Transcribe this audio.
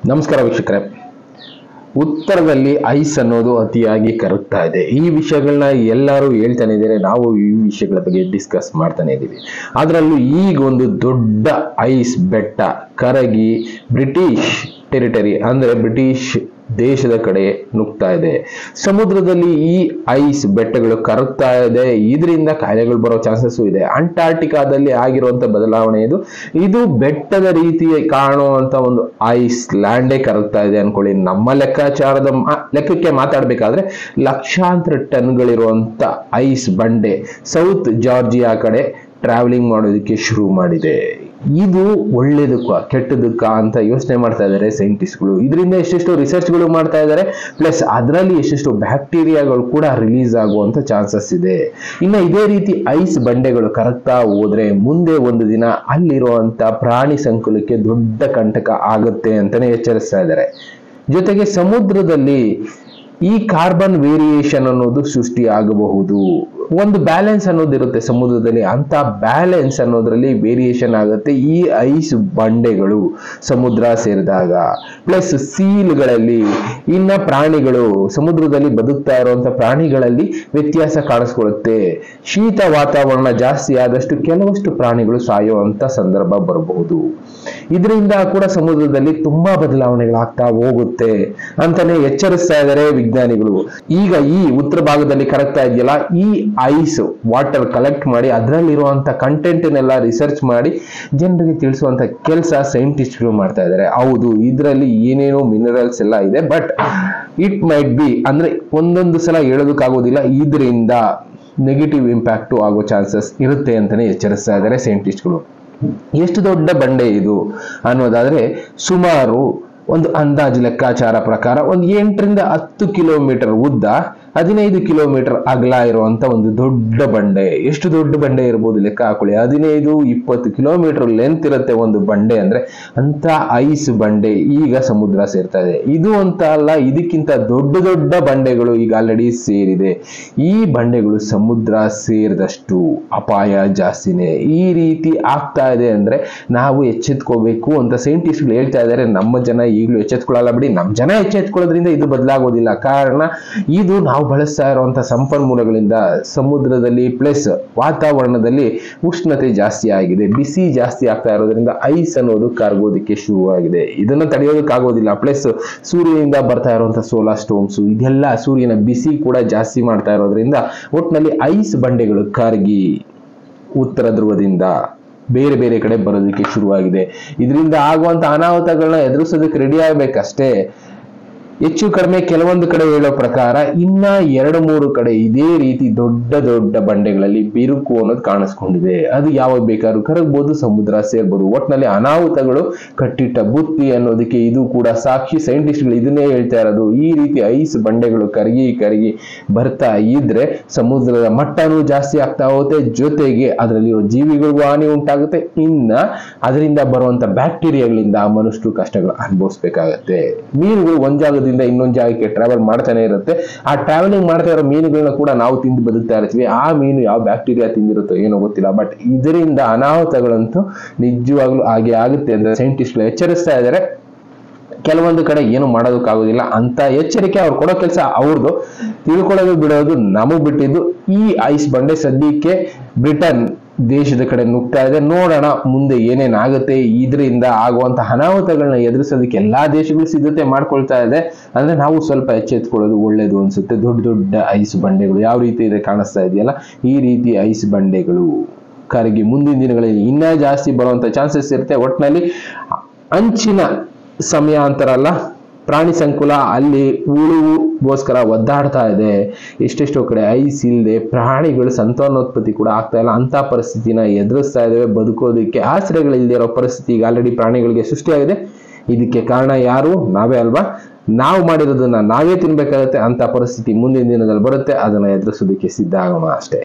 ನಮಸ್ಕಾರ ವೀಕ್ಷಕರೇ. ಉತ್ತರದಲ್ಲಿ ಐಸ್ ಅನ್ನೋದು ಅತಿಯಾಗಿ ಕರಗ್ತಾ ಇದೆ. ಈ ವಿಷಯಗಳನ್ನ ಎಲ್ಲರೂ ಹೇಳ್ತಾನೆ ಇದ್ದಾರೆ, ನಾವು ಈ ವಿಷಯಗಳ ಬಗ್ಗೆ ಡಿಸ್ಕಸ್ ಮಾಡ್ತಾನೆ ಇದ್ದೀವಿ. ಅದರಲ್ಲೂ ಈಗ ಒಂದು ದೊಡ್ಡ ಐಸ್ ಬೆಟ್ಟ ಕರಗಿ ಬ್ರಿಟಿಷ್ ಟೆರಿಟರಿ ಅಂದ್ರೆ ಬ್ರಿಟಿಷ್ ದೇಶದ ಕಡೆ ನುಗ್ತಾ ಇದೆ. ಸಮುದ್ರದಲ್ಲಿ ಈ ಐಸ್ ಬೆಟ್ಟಗಳು ಕರಗ್ತಾ ಇದೆ, ಇದರಿಂದ ಕಾಯಿಲೆಗಳು ಬರೋ ಚಾನ್ಸಸ್ ಇದೆ. ಅಂಟಾರ್ಟಿಕಾದಲ್ಲಿ ಆಗಿರುವಂತ ಬದಲಾವಣೆ ಇದು ಬೆಟ್ಟದ ರೀತಿ ಕಾಣುವಂತ ಒಂದು ಐಸ್ ಲ್ಯಾಂಡೇ ಕರಗ್ತಾ ಇದೆ ಅನ್ಕೊಳ್ಳಿ. ನಮ್ಮ ಲೆಕ್ಕಾಚಾರದ ಲೆಕ್ಕಕ್ಕೆ ಮಾತಾಡ್ಬೇಕಾದ್ರೆ ಲಕ್ಷಾಂತರ ಟನ್ಗಳಿರುವಂತ ಐಸ್ ಬಂಡೆ ಸೌತ್ ಜಾರ್ಜಿಯಾ ಕಡೆ ಟ್ರಾವೆಲಿಂಗ್ ಮಾಡೋದಕ್ಕೆ ಶುರು ಮಾಡಿದೆ. ಇದು ಒಳ್ಳೇದಕ್ಕ ಕೆಟ್ಟದಕ್ಕ ಅಂತ ಯೋಚನೆ ಮಾಡ್ತಾ ಇದ್ದಾರೆ ಸೈಂಟಿಸ್ಟ್ಗಳು. ಇದರಿಂದ ಎಷ್ಟೆಷ್ಟು ರಿಸರ್ಚ್ಗಳು ಮಾಡ್ತಾ ಇದ್ದಾರೆ, ಪ್ಲಸ್ ಅದರಲ್ಲಿ ಎಷ್ಟೆಷ್ಟು ಬ್ಯಾಕ್ಟೀರಿಯಾಗಳು ಕೂಡ ರಿಲೀಸ್ ಆಗುವಂತ ಚಾನ್ಸಸ್ ಇದೆ. ಇನ್ನು ಇದೇ ರೀತಿ ಐಸ್ ಬಂಡೆಗಳು ಕರಗ್ತಾ ಹೋದ್ರೆ ಮುಂದೆ ಒಂದು ದಿನ ಅಲ್ಲಿರುವಂತ ಪ್ರಾಣಿ ಸಂಕುಲಕ್ಕೆ ದೊಡ್ಡ ಕಂಟಕ ಆಗುತ್ತೆ ಅಂತಾನೆ ಎಚ್ಚರಿಸ್ತಾ ಇದ್ದಾರೆ. ಜೊತೆಗೆ ಸಮುದ್ರದಲ್ಲಿ ಈ ಕಾರ್ಬನ್ ವೇರಿಯೇಷನ್ ಅನ್ನೋದು ಸೃಷ್ಟಿ ಆಗಬಹುದು. ಒಂದು ಬ್ಯಾಲೆನ್ಸ್ ಅನ್ನೋದಿರುತ್ತೆ ಸಮುದ್ರದಲ್ಲಿ, ಅಂತ ಬ್ಯಾಲೆನ್ಸ್ ಅನ್ನೋದ್ರಲ್ಲಿ ವೇರಿಯೇಷನ್ ಆಗುತ್ತೆ ಈ ಐಸ್ ಬಂಡೆಗಳು ಸಮುದ್ರ ಸೇರಿದಾಗ. ಪ್ಲಸ್ ಸೀಲ್ಗಳಲ್ಲಿ ಇನ್ನ ಪ್ರಾಣಿಗಳು ಸಮುದ್ರದಲ್ಲಿ ಬದುಕ್ತಾ ಇರುವಂತ ಪ್ರಾಣಿಗಳಲ್ಲಿ ವ್ಯತ್ಯಾಸ ಕಾಣಿಸ್ಕೊಳ್ಳುತ್ತೆ. ಶೀತ ವಾತಾವರಣ ಜಾಸ್ತಿ ಆದಷ್ಟು ಕೆಲವಷ್ಟು ಪ್ರಾಣಿಗಳು ಸಾಯುವಂತ ಸಂದರ್ಭ ಬರಬಹುದು. ಇದರಿಂದ ಕೂಡ ಸಮುದ್ರದಲ್ಲಿ ತುಂಬಾ ಬದಲಾವಣೆಗಳಾಗ್ತಾ ಹೋಗುತ್ತೆ ಅಂತಾನೆ ಎಚ್ಚರಿಸ್ತಾ ಇದ್ದಾರೆ ವಿಜ್ಞಾನಿಗಳು. ಈಗ ಈ ಉತ್ತರ ಭಾಗದಲ್ಲಿ ಕರಗ್ತಾ ಇದೆಯಲ್ಲ, ಈ ಐಸ್ ವಾಟರ್ ಕಲೆಕ್ಟ್ ಮಾಡಿ ಅದರಲ್ಲಿರುವಂತ ಕಂಟೆಂಟ್ ನೆಲ್ಲ ರಿಸರ್ಚ್ ಮಾಡಿ ಜನರಿಗೆ ತಿಳಿಸುವಂತ ಕೆಲಸ ಸೈಂಟಿಸ್ಟ್ಗಳು ಮಾಡ್ತಾ ಇದ್ದಾರೆ. ಹೌದು, ಇದರಲ್ಲಿ ಏನೇನೋ ಮಿನರಲ್ಸ್ ಎಲ್ಲ ಇದೆ, ಬಟ್ ಇಟ್ ಮೈಟ್ ಬಿ ಅಂದ್ರೆ ಒಂದೊಂದು ಸಲ ಹೇಳೋದಕ್ಕಾಗೋದಿಲ್ಲ, ಇದರಿಂದ ನೆಗೆಟಿವ್ ಇಂಪ್ಯಾಕ್ಟ್ ಆಗೋ ಚಾನ್ಸಸ್ ಇರುತ್ತೆ ಅಂತಾನೆ ಎಚ್ಚರಿಸ್ತಾ ಇದ್ದಾರೆ ಸೈಂಟಿಸ್ಟ್ಗಳು. ಎಷ್ಟು ದೊಡ್ಡ ಬಂಡೆ ಇದು ಅನ್ನೋದಾದ್ರೆ ಸುಮಾರು ಒಂದು ಅಂದಾಜು ಲೆಕ್ಕಾಚಾರ ಪ್ರಕಾರ ಒಂದು 8ರಿಂದ 10 ಕಿಲೋಮೀಟರ್ ಉದ್ದ, 15 ಕಿಲೋಮೀಟರ್ ಅಗಲ ಇರುವಂತ ಒಂದು ದೊಡ್ಡ ಬಂಡೆ. ಎಷ್ಟು ದೊಡ್ಡ ಬಂಡೆ ಇರ್ಬೋದು ಲೆಕ್ಕ ಹಾಕೊಳ್ಳಿ. 15-20 ಕಿಲೋಮೀಟರ್ ಲೆಂತ್ ಇರುತ್ತೆ ಒಂದು ಬಂಡೆ ಅಂದ್ರೆ. ಅಂತ ಐಸ್ ಬಂಡೆ ಈಗ ಸಮುದ್ರ ಸೇರ್ತಾ ಇದೆ. ಇದು ಅಂತ ಅಲ್ಲ, ಇದಕ್ಕಿಂತ ದೊಡ್ಡ ದೊಡ್ಡ ಬಂಡೆಗಳು ಈಗ ಆಲ್ರೆಡಿ ಸೇರಿದೆ. ಈ ಬಂಡೆಗಳು ಸಮುದ್ರ ಸೇರಿದಷ್ಟು ಅಪಾಯ ಜಾಸ್ತಿನೇ. ಈ ರೀತಿ ಆಗ್ತಾ ಇದೆ ಅಂದ್ರೆ ನಾವು ಎಚ್ಚೆತ್ಕೋಬೇಕು ಅಂತ ಸೈಂಟಿಸ್ಟ್ಗಳು ಹೇಳ್ತಾ ಇದ್ದಾರೆ. ನಮ್ಮ ಜನ ಈಗಲೂ ಎಚ್ಚೆತ್ಕೊಳ್ಳಲ್ಲ ಬಿಡಿ, ನಮ್ಮ ಜನ ಎಚ್ಚೆತ್ಕೊಳ್ಳೋದ್ರಿಂದ ಇದು ಬದಲಾಗೋದಿಲ್ಲ. ಕಾರಣ ಇದು ನಾವು ಬಳಸ್ತಾ ಇರುವಂತಹ ಸಂಪನ್ಮೂಲಗಳಿಂದ ಸಮುದ್ರದಲ್ಲಿ ಪ್ಲಸ್ ವಾತಾವರಣದಲ್ಲಿ ಉಷ್ಣತೆ ಜಾಸ್ತಿ ಆಗಿದೆ, ಬಿಸಿ ಜಾಸ್ತಿ ಆಗ್ತಾ ಇರೋದ್ರಿಂದ ಐಸ್ ಅನ್ನೋದು ಕರಗೋದಕ್ಕೆ ಶುರುವಾಗಿದೆ. ಇದನ್ನ ತಡೆಯೋದಕ್ಕಾಗೋದಿಲ್ಲ. ಪ್ಲಸ್ ಸೂರ್ಯನಿಂದ ಬರ್ತಾ ಇರುವಂತಹ ಸೋಲಾರ್ ಸ್ಟೋಮ್ಸ್ ಇದೆಲ್ಲ ಸೂರ್ಯನ ಬಿಸಿ ಕೂಡ ಜಾಸ್ತಿ ಮಾಡ್ತಾ ಇರೋದ್ರಿಂದ ಒಟ್ಟಿನಲ್ಲಿ ಐಸ್ ಬಂಡೆಗಳು ಕರಗಿ ಉತ್ತರ ಧ್ರುವದಿಂದ ಬೇರೆ ಬೇರೆ ಕಡೆ ಬರೋದಕ್ಕೆ ಶುರುವಾಗಿದೆ. ಇದರಿಂದ ಆಗುವಂತ ಅನಾಹುತಗಳನ್ನ ಎದುರಿಸೋದಕ್ಕೆ ರೆಡಿ ಆಗ್ಬೇಕಷ್ಟೇ. ಹೆಚ್ಚು ಕಡಿಮೆ ಕೆಲವೊಂದು ಕಡೆ ಹೇಳೋ ಪ್ರಕಾರ ಇನ್ನ 2-3 ಕಡೆ ಇದೇ ರೀತಿ ದೊಡ್ಡ ದೊಡ್ಡ ಬಂಡೆಗಳಲ್ಲಿ ಬಿರುಕು ಅನ್ನೋದು ಕಾಣಿಸ್ಕೊಂಡಿದೆ. ಅದು ಯಾವಾಗ ಬೇಕಾದ್ರೂ ಕರಗಬಹುದು, ಸಮುದ್ರ ಸೇರ್ಬೋದು. ಒಟ್ಟಿನಲ್ಲಿ ಅನಾಹುತಗಳು ಕಟ್ಟಿಟ್ಟ ಬುತ್ತಿ ಅನ್ನೋದಕ್ಕೆ ಇದು ಕೂಡ ಸಾಕ್ಷಿ. ಸೈಂಟಿಸ್ಟ್ಗಳು ಇದನ್ನೇ ಹೇಳ್ತಾ ಇರೋದು. ಈ ರೀತಿ ಐಸ್ ಬಂಡೆಗಳು ಕರಗಿ ಬರ್ತಾ ಇದ್ರೆ ಸಮುದ್ರದ ಮಟ್ಟನೂ ಜಾಸ್ತಿ ಆಗ್ತಾ ಹೋಗುತ್ತೆ, ಜೊತೆಗೆ ಅದರಲ್ಲಿರೋ ಜೀವಿಗಳಿಗೂ ಹಾನಿ ಉಂಟಾಗುತ್ತೆ. ಇನ್ನ ಅದರಿಂದ ಬರುವಂತ ಬ್ಯಾಕ್ಟೀರಿಯಾಗಳಿಂದ ಮನುಷ್ಯರು ಕಷ್ಟಗಳು ಅನುಭವಿಸ್ಬೇಕಾಗತ್ತೆ. ಮೀನುಗಳು ಒಂದ್ ಜಾಗದಿಂದ ಇನ್ನೊಂದು ಜಾಗಕ್ಕೆ ಟ್ರಾವೆಲ್ ಮಾಡ್ತಾನೆ ಇರುತ್ತೆ. ಆ ಟ್ರಾವೆಲಿಂಗ್ ಮಾಡ್ತಾ ಇರೋ ಮೀನುಗಳನ್ನ ಕೂಡ ನಾವು ತಿಂದು ಬದುಕ್ತಾ ಇರ್ತೀವಿ. ಆ ಮೀನು ಯಾವ ಬ್ಯಾಕ್ಟೀರಿಯಾ ತಿಂದಿರುತ್ತೋ ಏನೋ ಗೊತ್ತಿಲ್ಲ, ಬಟ್ ಇದರಿಂದ ಅನಾಹುತಗಳಂತೂ ನಿಜವಾಗ್ಲೂ ಹಾಗೆ ಆಗುತ್ತೆ ಅಂತ ಸೈಂಟಿಸ್ಟ್ಗಳು ಎಚ್ಚರಿಸ್ತಾ ಇದ್ದಾರೆ. ಕೆಲವೊಂದು ಕಡೆ ಏನು ಮಾಡೋದಕ್ಕಾಗೋದಿಲ್ಲ ಅಂತ ಎಚ್ಚರಿಕೆ ಅವ್ರು ಕೊಡೋ ಕೆಲಸ ಅವ್ರದ್ದು. ತಿಳ್ಕೊಳ್ಳೋದು ಬಿಡೋದು ನಮಗ್ ಬಿಟ್ಟಿದ್ದು. ಈ ಐಸ್ ಬಂಡೆ ಸದ್ಯಕ್ಕೆ ಬ್ರಿಟನ್ ದೇಶದ ಕಡೆ ನುಗ್ತಾ ಇದೆ. ನೋಡೋಣ ಮುಂದೆ ಏನೇನಾಗುತ್ತೆ. ಇದರಿಂದ ಆಗುವಂತ ಅನಾಹುತಗಳನ್ನ ಎದುರಿಸೋದಕ್ಕೆ ಎಲ್ಲಾ ದೇಶಗಳು ಸಿದ್ಧತೆ ಮಾಡ್ಕೊಳ್ತಾ ಇದೆ. ಅಂದ್ರೆ ನಾವು ಸ್ವಲ್ಪ ಎಚ್ಚೆತ್ಕೊಳ್ಳೋದು ಒಳ್ಳೇದು ಅನ್ಸುತ್ತೆ. ದೊಡ್ಡ ದೊಡ್ಡ ಐಸ್ ಬಂಡೆಗಳು ಯಾವ ರೀತಿ ಇದೆ ಕಾಣಿಸ್ತಾ ಇದೆಯಲ್ಲ, ಈ ರೀತಿ ಐಸ್ ಬಂಡೆಗಳು ಕರಗಿ ಮುಂದಿನ ದಿನಗಳಲ್ಲಿ ಇನ್ನೂ ಜಾಸ್ತಿ ಬರುವಂತ ಚಾನ್ಸಸ್ ಇರುತ್ತೆ. ಒಟ್ಟಿನಲ್ಲಿ ಅಂಚಿನ ಸಮಯ ಅಂತಾರಲ್ಲ, ಪ್ರಾಣಿ ಸಂಕುಲ ಅಲ್ಲಿ ಉಳುಗೋಸ್ಕರ ಒದ್ದಾಡ್ತಾ ಇದೆ. ಎಷ್ಟೆಷ್ಟೋ ಕಡೆ ಐಸ್ ಇಲ್ಲದೆ ಪ್ರಾಣಿಗಳು ಸಂತಾನೋತ್ಪತ್ತಿ ಕೂಡ ಆಗ್ತಾ ಇಲ್ಲ. ಅಂತ ಪರಿಸ್ಥಿತಿನ ಎದುರಿಸ್ತಾ ಇದ್ದೇವೆ. ಬದುಕೋದಕ್ಕೆ ಆಶ್ರಯಗಳಿಲ್ಲದೆ ಇರೋ ಪರಿಸ್ಥಿತಿ ಈಗ ಆಲ್ರೆಡಿ ಪ್ರಾಣಿಗಳಿಗೆ ಸೃಷ್ಟಿಯಾಗಿದೆ. ಇದಕ್ಕೆ ಕಾರಣ ಯಾರು? ನಾವೇ ಅಲ್ವಾ? ನಾವು ಮಾಡಿರೋದನ್ನ ನಾವೇ ತಿನ್ಬೇಕಾಗತ್ತೆ. ಅಂತ ಪರಿಸ್ಥಿತಿ ಮುಂದಿನ ದಿನದಲ್ಲಿ ಬರುತ್ತೆ. ಅದನ್ನ ಎದುರಿಸೋದಕ್ಕೆ ಸಿದ್ಧ ಆಗೋಣ ಅಷ್ಟೇ.